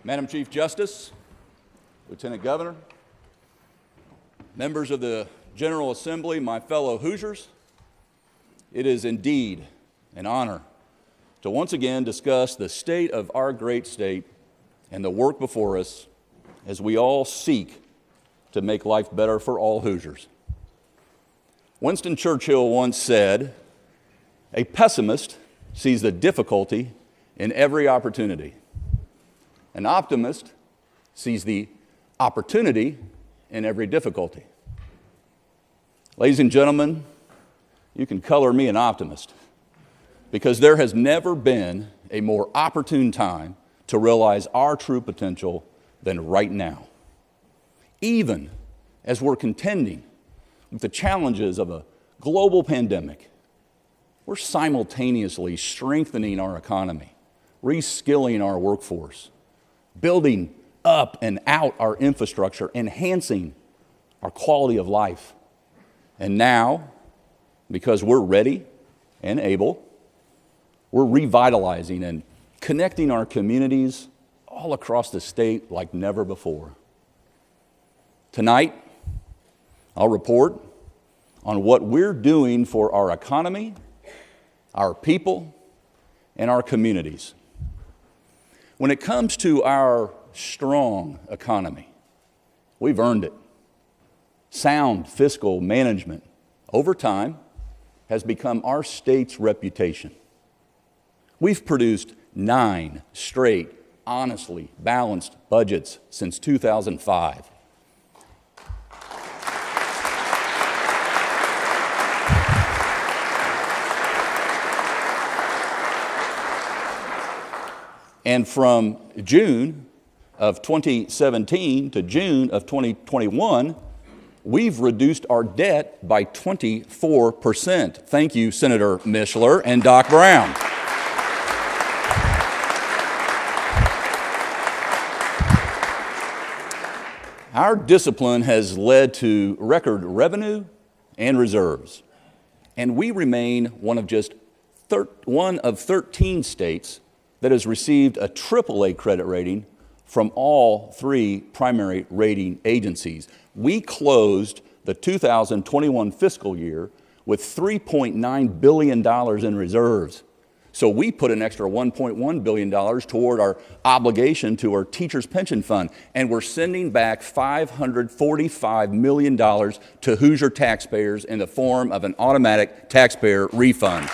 Madam Chief Justice, Lieutenant Governor, members of the General Assembly, my fellow Hoosiers, it is indeed an honor to once again discuss the state of our great state and the work before us as we all seek to make life better for all Hoosiers. Winston Churchill once said, "A pessimist sees the difficulty in every opportunity. An optimist sees the opportunity in every difficulty." Ladies and gentlemen, you can color me an optimist because there has never been a more opportune time to realize our true potential than right now. Even as we're contending with the challenges of a global pandemic, we're simultaneously strengthening our economy, reskilling our workforce, building up and out our infrastructure, enhancing our quality of life. And now, because we're ready and able, we're revitalizing and connecting our communities all across the state like never before. Tonight, I'll report on what we're doing for our economy, our people, and our communities. When it comes to our strong economy, we've earned it. Sound fiscal management over time has become our state's reputation. We've produced 9 straight, honestly balanced budgets since 2005. And from June of 2017 to June of 2021, we've reduced our debt by 24%. Thank you, Senator Mishler and Doc Brown. Our discipline has led to record revenue and reserves, and we remain one of 13 states that has received a AAA credit rating from all 3 primary rating agencies. We closed the 2021 fiscal year with $3.9 billion in reserves. So we put an extra $1.1 billion toward our obligation to our teachers' pension fund, and we're sending back $545 million to Hoosier taxpayers in the form of an automatic taxpayer refund.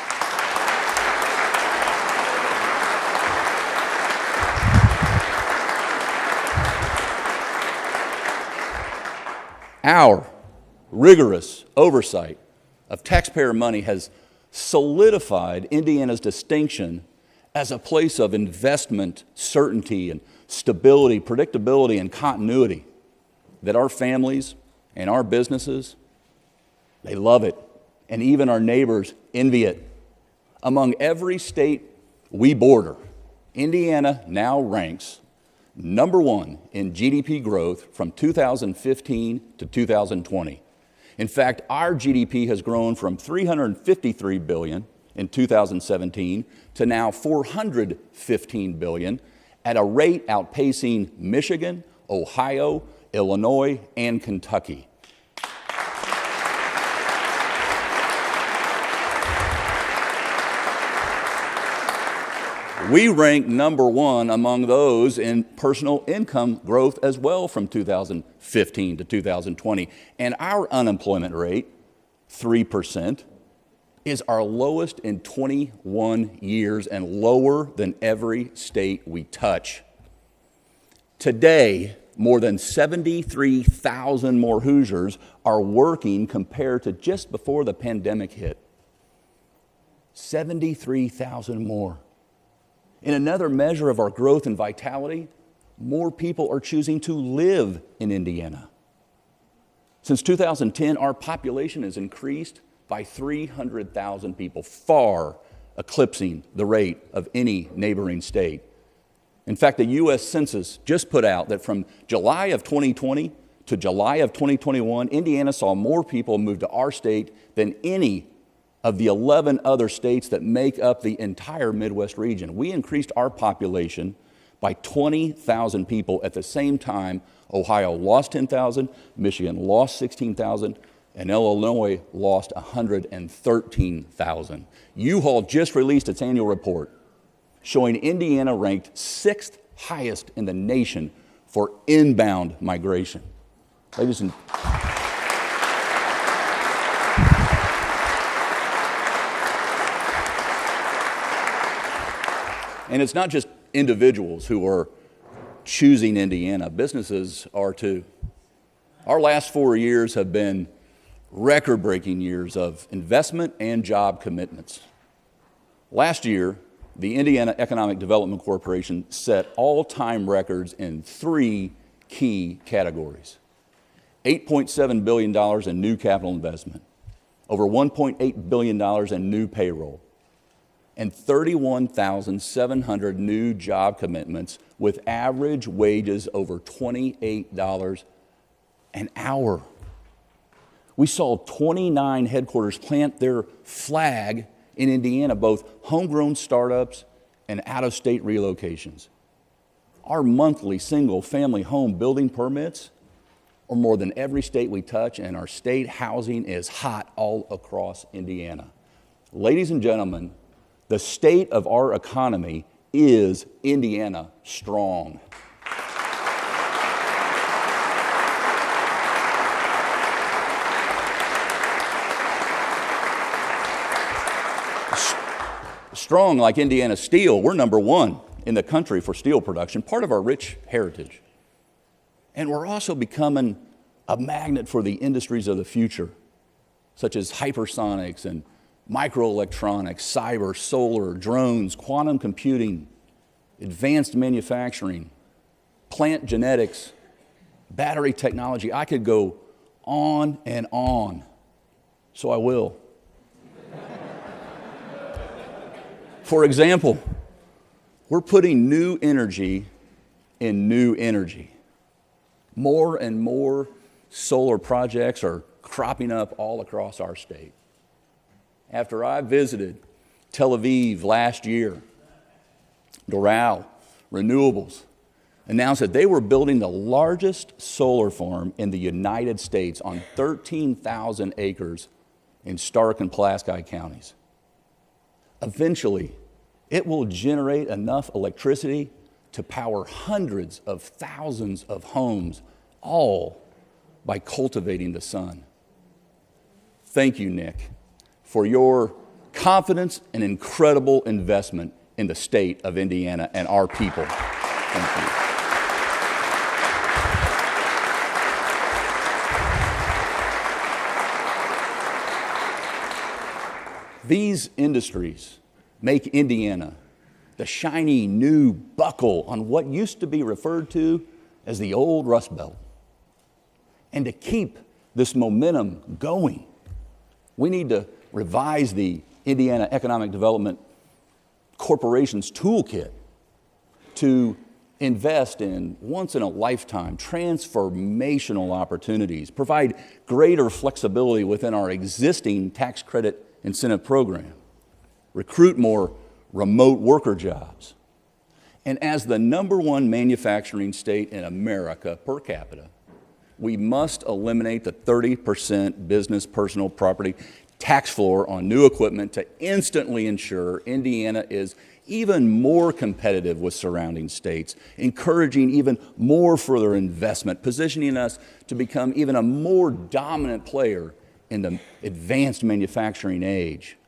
Our rigorous oversight of taxpayer money has solidified Indiana's distinction as a place of investment certainty and stability, predictability, and continuity that our families and our businesses, they love it, and even our neighbors envy it. Among every state we border, Indiana now ranks number 1 in GDP growth from 2015 to 2020. In fact, our GDP has grown from $353 billion in 2017 to now $415 billion at a rate outpacing Michigan, Ohio, Illinois, and Kentucky. We rank number 1 among those in personal income growth as well from 2015 to 2020. And our unemployment rate, 3%, is our lowest in 21 years and lower than every state we touch. Today, more than 73,000 more Hoosiers are working compared to just before the pandemic hit. 73,000 more. In another measure of our growth and vitality, more people are choosing to live in Indiana. Since 2010, our population has increased by 300,000 people, far eclipsing the rate of any neighboring state. In fact, the U.S. Census just put out that from July of 2020 to July of 2021, Indiana saw more people move to our state than any of the 11 other states that make up the entire Midwest region. We increased our population by 20,000 people. At the same time, Ohio lost 10,000, Michigan lost 16,000, and Illinois lost 113,000. U-Haul just released its annual report showing Indiana ranked 6th highest in the nation for inbound migration. Ladies and And it's not just individuals who are choosing Indiana, businesses are too. Our last 4 years have been record-breaking years of investment and job commitments. Last year, the Indiana Economic Development Corporation set all-time records in 3 key categories. $8.7 billion in new capital investment, over $1.8 billion in new payroll, and 31,700 new job commitments with average wages over $28 an hour. We saw 29 headquarters plant their flag in Indiana, both homegrown startups and out-of-state relocations. Our monthly single-family home building permits are more than every state we touch, and our state housing is hot all across Indiana. Ladies and gentlemen, the state of our economy is Indiana strong. Strong like Indiana steel, we're number 1 in the country for steel production, part of our rich heritage. And we're also becoming a magnet for the industries of the future, such as hypersonics and microelectronics, cyber, solar, drones, quantum computing, advanced manufacturing, plant genetics, battery technology. I could go on and on, so I will. For example, we're putting new energy in new energy. More and more solar projects are cropping up all across our state. After I visited Tel Aviv last year, Doral Renewables announced that they were building the largest solar farm in the United States on 13,000 acres in Stark and Pulaski counties. Eventually, it will generate enough electricity to power hundreds of thousands of homes, all by cultivating the sun. Thank you, Nick, for your confidence and incredible investment in the state of Indiana and our people. Thank you. These industries make Indiana the shiny new buckle on what used to be referred to as the old Rust Belt. And to keep this momentum going, we need to revise the Indiana Economic Development Corporation's toolkit to invest in once-in-a-lifetime transformational opportunities, provide greater flexibility within our existing tax credit incentive program, recruit more remote worker jobs. And as the #1 manufacturing state in America per capita, we must eliminate the 30% business personal property tax floor on new equipment to instantly ensure Indiana is even more competitive with surrounding states, encouraging even more further investment, positioning us to become even a more dominant player in the advanced manufacturing age.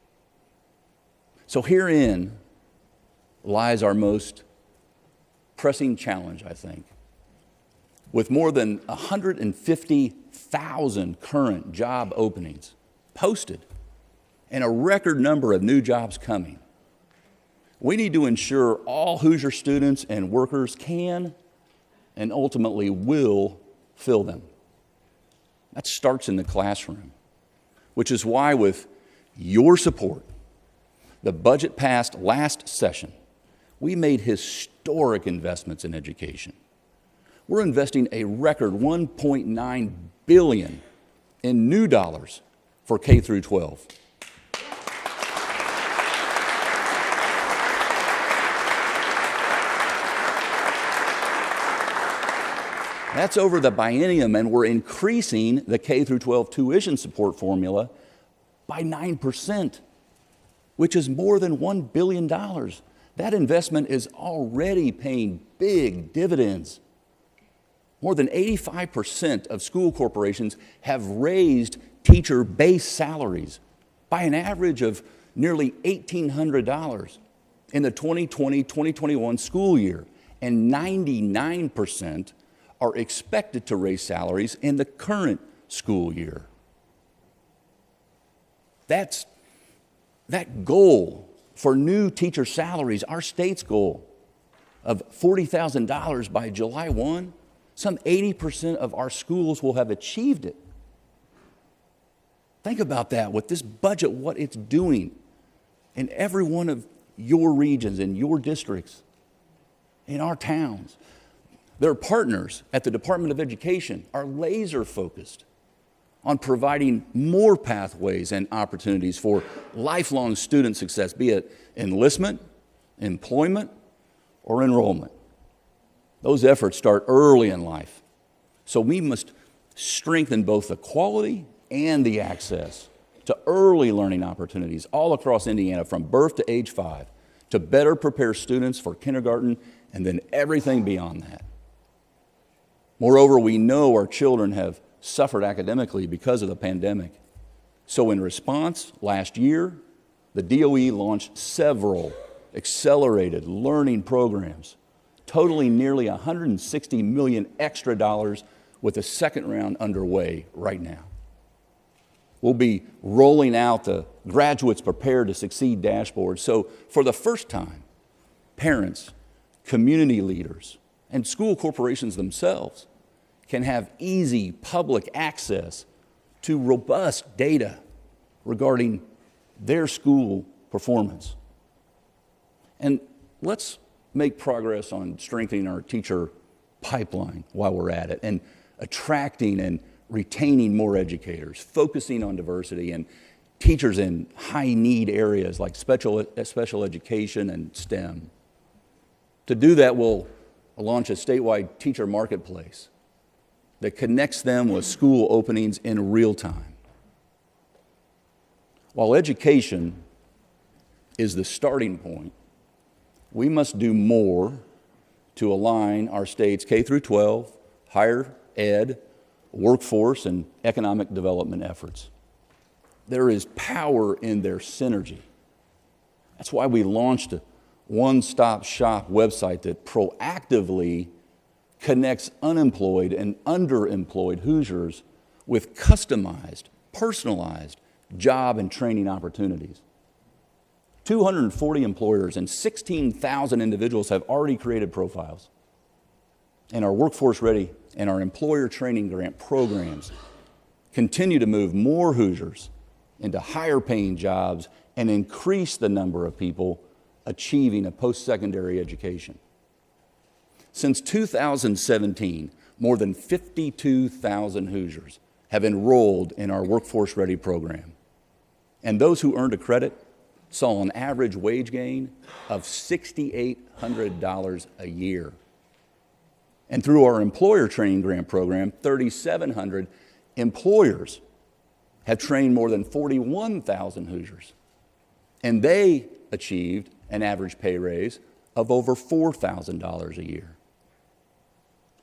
So herein lies our most pressing challenge, I think. With more than 150,000 current job openings posted and a record number of new jobs coming, we need to ensure all Hoosier students and workers can and ultimately will fill them. That starts in the classroom, which is why, with your support, the budget passed last session, we made historic investments in education. We're investing a record $1.9 billion in new dollars for K through 12. That's over the biennium, and we're increasing the K through 12 tuition support formula by 9%, which is more than $1 billion. That investment is already paying big dividends. More than 85% of school corporations have raised teacher base salaries by an average of nearly $1,800 in the 2020-2021 school year, and 99% are expected to raise salaries in the current school year. That goal for new teacher salaries, our state's goal of $40,000 by July 1, some 80% of our schools will have achieved it. Think about that, with this budget, what it's doing in every one of your regions, in your districts, in our towns. Their partners at the Department of Education are laser focused on providing more pathways and opportunities for lifelong student success, be it enlistment, employment, or enrollment. Those efforts start early in life. So we must strengthen both the quality and the access to early learning opportunities all across Indiana from birth to age 5 to better prepare students for kindergarten and then everything beyond that. Moreover, we know our children have suffered academically because of the pandemic. So in response, last year, the DOE launched several accelerated learning programs, totaling nearly $160 million extra dollars, with a second round underway right now. We'll be rolling out the Graduates Prepare to Succeed dashboard. So for the first time, parents, community leaders, and school corporations themselves can have easy public access to robust data regarding their school performance. And let's make progress on strengthening our teacher pipeline while we're at it, and attracting and retaining more educators, focusing on diversity and teachers in high need areas like special education and STEM. To do that, we'll launch a statewide teacher marketplace that connects them with school openings in real time. While education is the starting point, we must do more to align our state's K through 12, higher ed, workforce, and economic development efforts. There is power in their synergy. That's why we launched a one-stop shop website that proactively connects unemployed and underemployed Hoosiers with customized, personalized job and training opportunities. 240 employers and 16,000 individuals have already created profiles. And our Workforce Ready and our employer training grant programs continue to move more Hoosiers into higher paying jobs and increase the number of people achieving a post-secondary education. Since 2017, more than 52,000 Hoosiers have enrolled in our Workforce Ready program. And those who earned a credit saw an average wage gain of $6,800 a year. And through our employer training grant program, 3,700 employers have trained more than 41,000 Hoosiers. And they achieved an average pay raise of over $4,000 a year.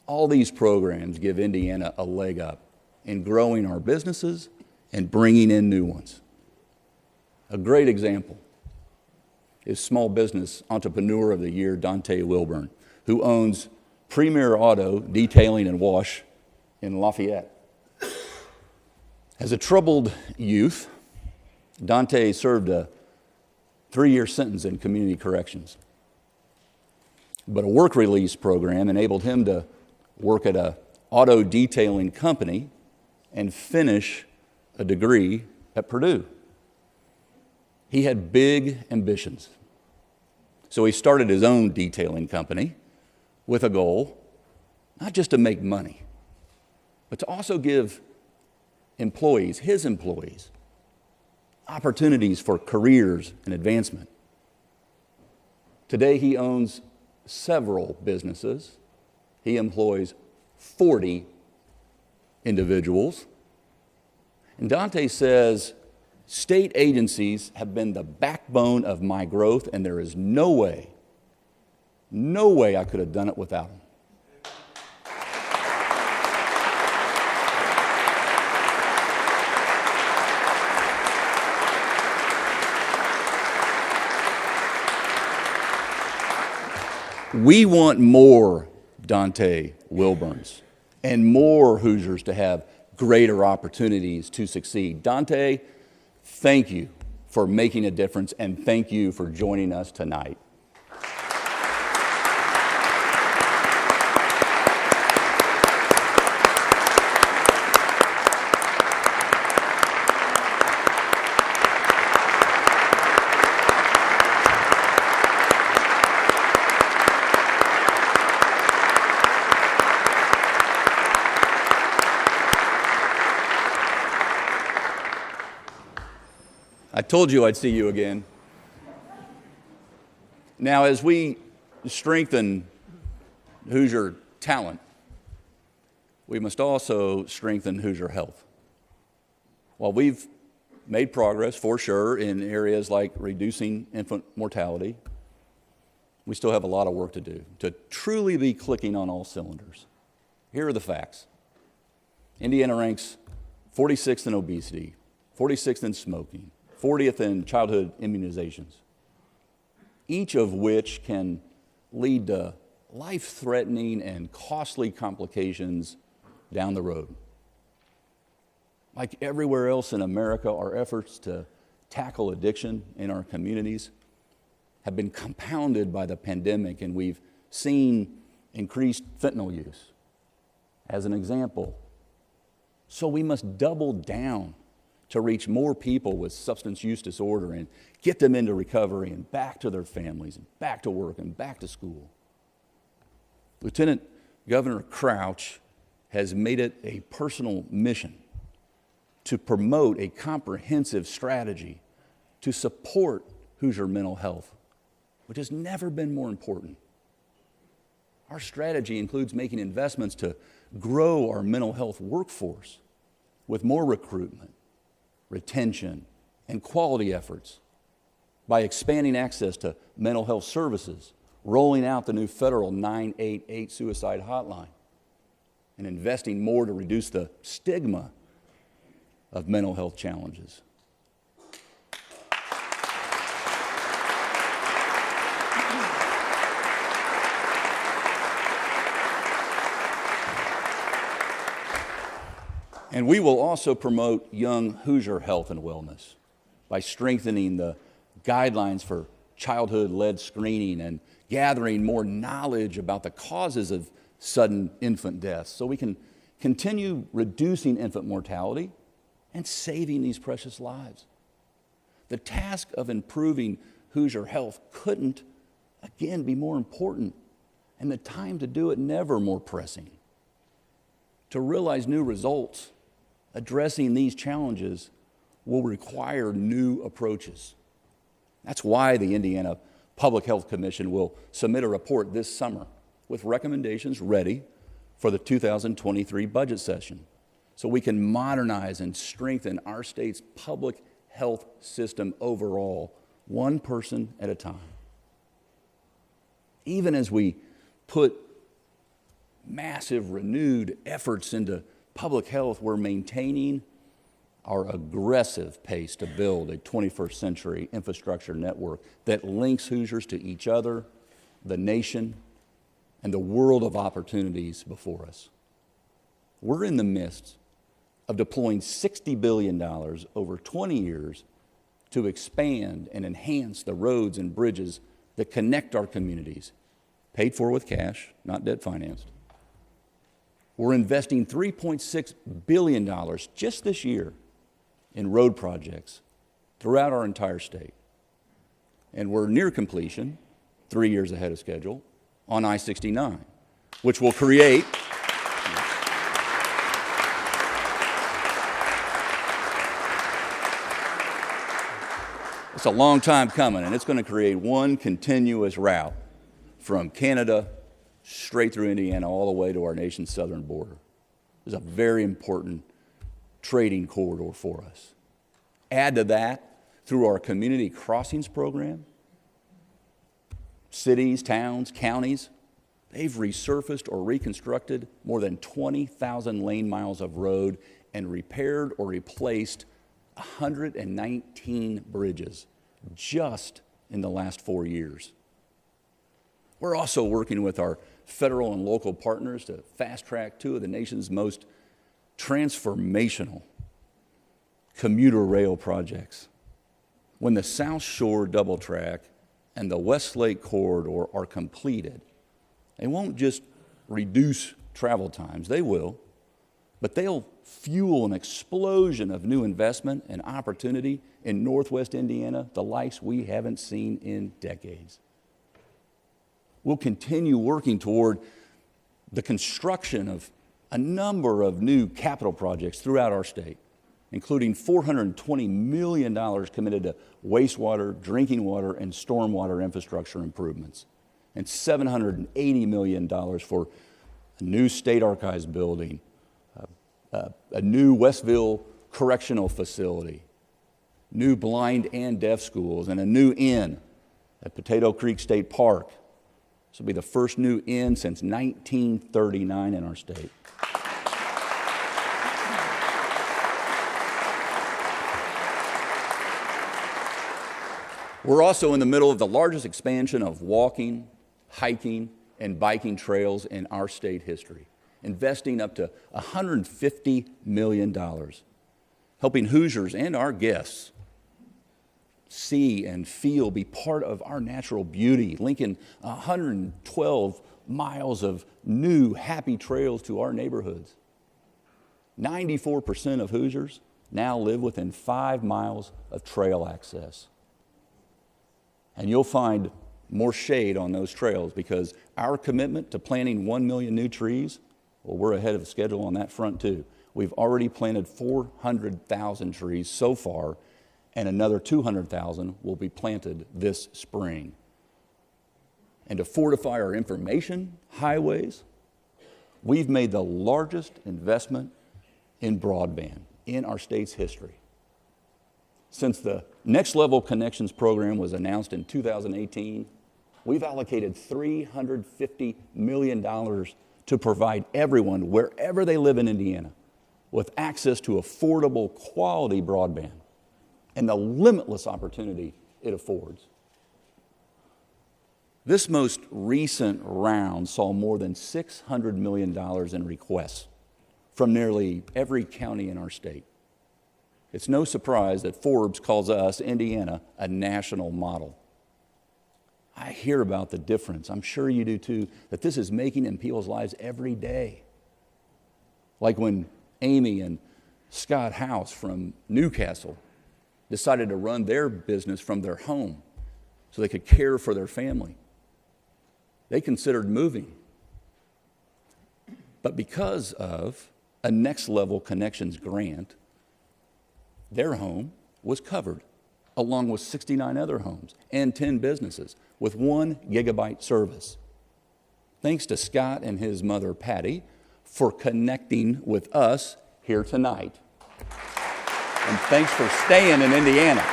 All these programs give Indiana a leg up in growing our businesses and bringing in new ones. A great example is Small Business Entrepreneur of the Year, Dante Wilburn, who owns Premier Auto Detailing and Wash in Lafayette. As a troubled youth, Dante served a 3-year sentence in community corrections. But a work release program enabled him to work at an auto detailing company and finish a degree at Purdue. He had big ambitions. So he started his own detailing company with a goal, not just to make money, but to also give employees, his employees, opportunities for careers and advancement. Today he owns several businesses. He employs 40 individuals. And Dante says, state agencies have been the backbone of my growth, and there is no way I could have done it without them. We want more Dante Wilburns and more Hoosiers to have greater opportunities to succeed. Dante, thank you for making a difference, and thank you for joining us tonight. I told you I'd see you again. Now, as we strengthen Hoosier talent, we must also strengthen Hoosier health. While we've made progress, for sure, in areas like reducing infant mortality, we still have a lot of work to do to truly be clicking on all cylinders. Here are the facts. Indiana ranks 46th in obesity, 46th in smoking, 40th in childhood immunizations, each of which can lead to life-threatening and costly complications down the road. Like everywhere else in America, our efforts to tackle addiction in our communities have been compounded by the pandemic, and we've seen increased fentanyl use as an example. So we must double down to reach more people with substance use disorder and get them into recovery and back to their families and back to work and back to school. Lieutenant Governor Crouch has made it a personal mission to promote a comprehensive strategy to support Hoosier mental health, which has never been more important. Our strategy includes making investments to grow our mental health workforce with more recruitment, retention, and quality efforts by expanding access to mental health services, rolling out the new federal 988 suicide hotline, and investing more to reduce the stigma of mental health challenges. And we will also promote young Hoosier health and wellness by strengthening the guidelines for childhood-led screening and gathering more knowledge about the causes of sudden infant deaths so we can continue reducing infant mortality and saving these precious lives. The task of improving Hoosier health couldn't, again, be more important, and the time to do it never more pressing. To realize new results, addressing these challenges will require new approaches. That's why the Indiana Public Health Commission will submit a report this summer with recommendations ready for the 2023 budget session so we can modernize and strengthen our state's public health system overall, one person at a time. Even as we put massive renewed efforts into public health, we're maintaining our aggressive pace to build a 21st century infrastructure network that links Hoosiers to each other, the nation, and the world of opportunities before us. We're in the midst of deploying $60 billion over 20 years to expand and enhance the roads and bridges that connect our communities, paid for with cash, not debt financed. We're investing $3.6 billion just this year in road projects throughout our entire state. And we're near completion, 3 years ahead of schedule, on I-69, which will create it's a long time coming, and it's going to create one continuous route from Canada straight through Indiana all the way to our nation's southern border. It's a very important trading corridor for us. Add to that, through our community crossings program, cities, towns, counties, they've resurfaced or reconstructed more than 20,000 lane miles of road and repaired or replaced 119 bridges just in the last 4 years. We're also working with our federal and local partners to fast-track two of the nation's most transformational commuter rail projects. When the South Shore Double Track and the Westlake Corridor are completed, they won't just reduce travel times, they will, but they'll fuel an explosion of new investment and opportunity in Northwest Indiana, the likes we haven't seen in decades. We'll continue working toward the construction of a number of new capital projects throughout our state, including $420 million committed to wastewater, drinking water, and stormwater infrastructure improvements, and $780 million for a new state archives building, a new Westville correctional facility, new blind and deaf schools, and a new inn at Potato Creek State Park. This will be the first new inn since 1939 in our state. We're also in the middle of the largest expansion of walking, hiking, and biking trails in our state history, investing up to $150 million, helping Hoosiers and our guests see and feel, be part of our natural beauty, linking 112 miles of new, happy trails to our neighborhoods. 94% of Hoosiers now live within 5 miles of trail access. And you'll find more shade on those trails because our commitment to planting 1 million new trees, well, we're ahead of schedule on that front too. We've already planted 400,000 trees so far, and another 200,000 will be planted this spring. And to fortify our information highways, we've made the largest investment in broadband in our state's history. Since the Next Level Connections program was announced in 2018, we've allocated $350 million to provide everyone, wherever they live in Indiana, with access to affordable, quality broadband and the limitless opportunity it affords. This most recent round saw more than $600 million in requests from nearly every county in our state. It's no surprise that Forbes calls us, Indiana, a national model. I hear about the difference, I'm sure you do too, that this is making in people's lives every day. Like when Amy and Scott House from Newcastle decided to run their business from their home so they could care for their family. They considered moving. But because of a Next Level Connections grant, their home was covered, along with 69 other homes and 10 businesses with 1 gigabyte service. Thanks to Scott and his mother, Patty, for connecting with us here tonight. And thanks for staying in Indiana.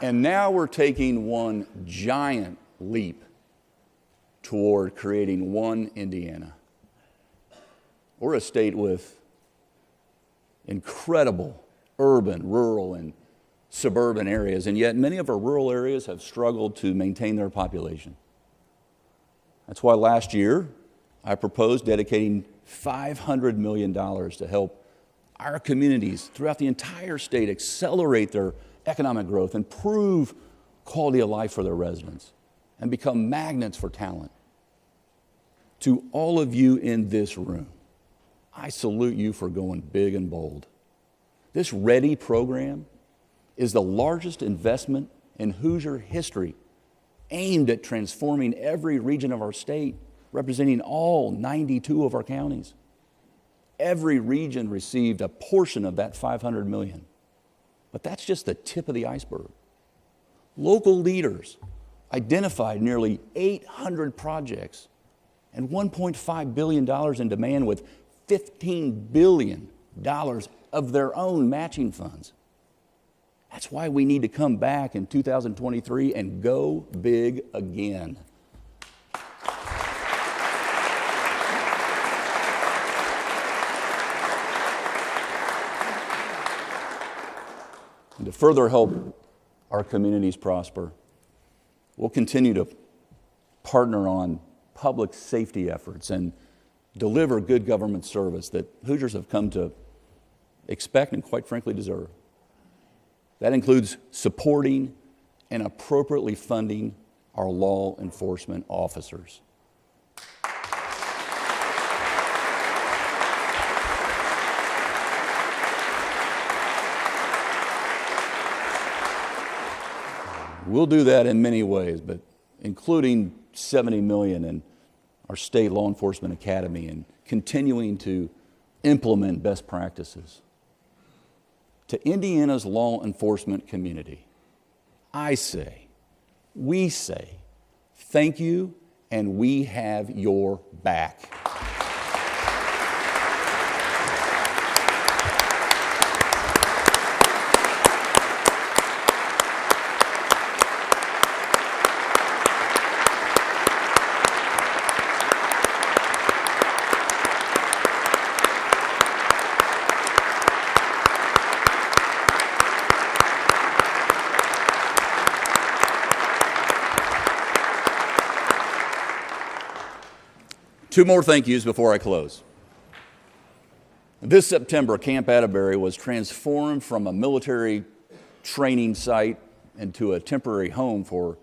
And now we're taking one giant leap toward creating one Indiana. We're a state with incredible urban, rural, and suburban areas, and yet many of our rural areas have struggled to maintain their population. That's why last year I proposed dedicating $500 million to help our communities throughout the entire state accelerate their economic growth, improve quality of life for their residents, and become magnets for talent. To all of you in this room, I salute you for going big and bold. This READY program is the largest investment in Hoosier history, aimed at transforming every region of our state, representing all 92 of our counties. Every region received a portion of that $500 million. But that's just the tip of the iceberg. Local leaders identified nearly 800 projects and $1.5 billion in demand with $15 billion of their own matching funds. That's why we need to come back in 2023 and go big again. And to further help our communities prosper, we'll continue to partner on public safety efforts and deliver good government service that Hoosiers have come to expect and, quite frankly, deserve. That includes supporting and appropriately funding our law enforcement officers. We'll do that in many ways, but including $70 million in our state law enforcement academy and continuing to implement best practices. To Indiana's law enforcement community, I say, we say, thank you, and we have your back. Two more thank yous before I close. This September, Camp Atterbury was transformed from a military training site into a temporary home for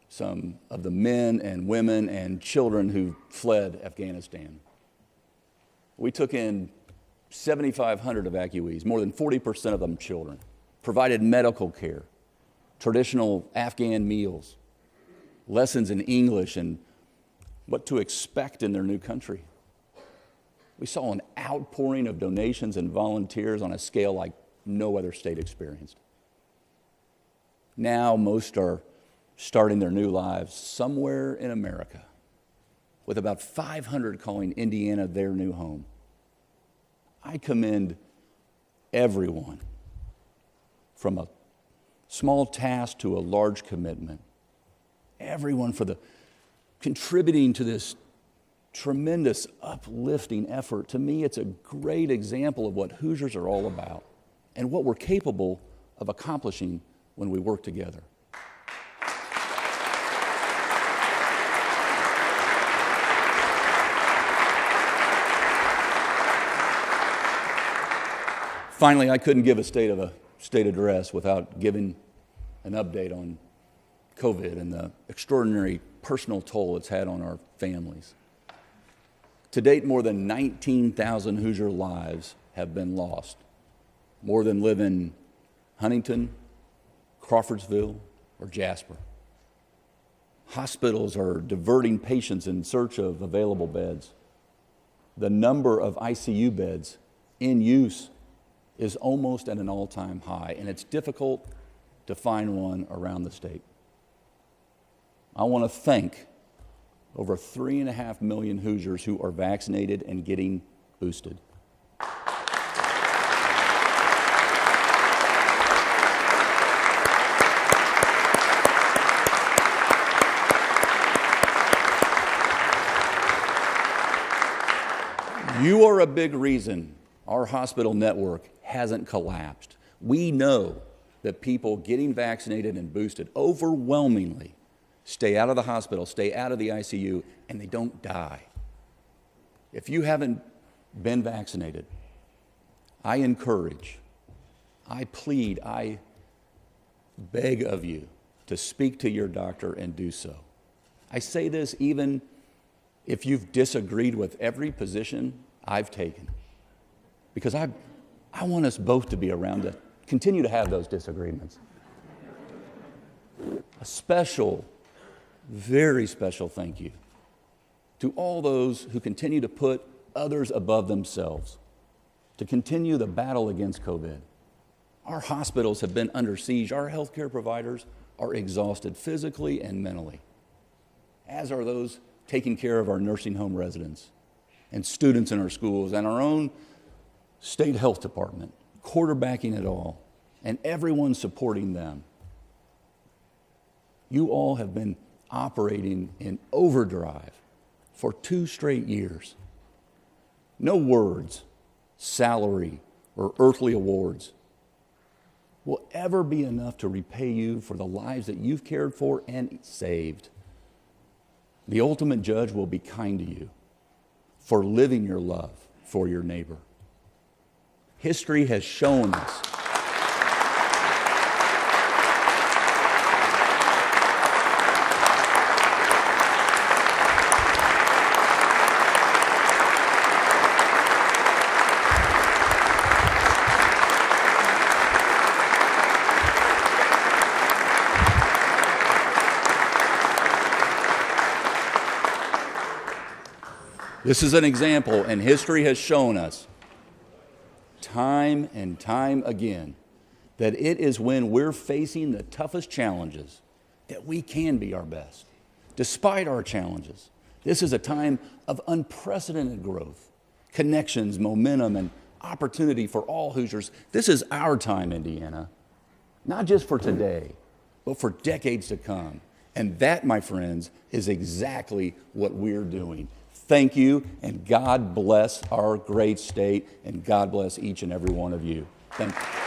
some of the men and women and children who fled Afghanistan. We took in 7,500 evacuees, more than 40% of them children, provided medical care, traditional Afghan meals, lessons in English and what to expect in their new country. We saw an outpouring of donations and volunteers on a scale like no other state experienced. Now most are starting their new lives somewhere in America, with about 500 calling Indiana their new home. I commend everyone, from a small task to a large commitment, everyone for the contributing to this tremendous uplifting effort. To me, it's a great example of what Hoosiers are all about and what we're capable of accomplishing when we work together. Finally, I couldn't give a state address without giving an update on COVID and the extraordinary personal toll it's had on our families. To date, more than 19,000 Hoosier lives have been lost. More than live in Huntington, Crawfordsville, or Jasper. Hospitals are diverting patients in search of available beds. The number of ICU beds in use is almost at an all-time high, and it's difficult to find one around the state. I want to thank over 3.5 million Hoosiers who are vaccinated and getting boosted. You are a big reason our hospital network hasn't collapsed. We know that people getting vaccinated and boosted overwhelmingly stay out of the hospital, stay out of the ICU, and they don't die. If you haven't been vaccinated, I encourage, I plead, I beg of you to speak to your doctor and do so. I say this even if you've disagreed with every position I've taken, because I want us both to be around to continue to have those disagreements. A special, very special thank you to all those who continue to put others above themselves, to continue the battle against COVID. Our hospitals have been under siege. Our healthcare providers are exhausted physically and mentally, as are those taking care of our nursing home residents and students in our schools and our own state health department, quarterbacking it all, and everyone supporting them. You all have been operating in overdrive for 2 straight years. No words, salary, or earthly awards will ever be enough to repay you for the lives that you've cared for and saved. The ultimate judge will be kind to you for living your love for your neighbor. History has shown us this is an example, and history has shown us time and time again that it is when we're facing the toughest challenges that we can be our best. Despite our challenges, this is a time of unprecedented growth, connections, momentum, and opportunity for all Hoosiers. This is our time, Indiana, not just for today, but for decades to come. And that, my friends, is exactly what we're doing. Thank you, and God bless our great state, and God bless each and every one of you. Thank you.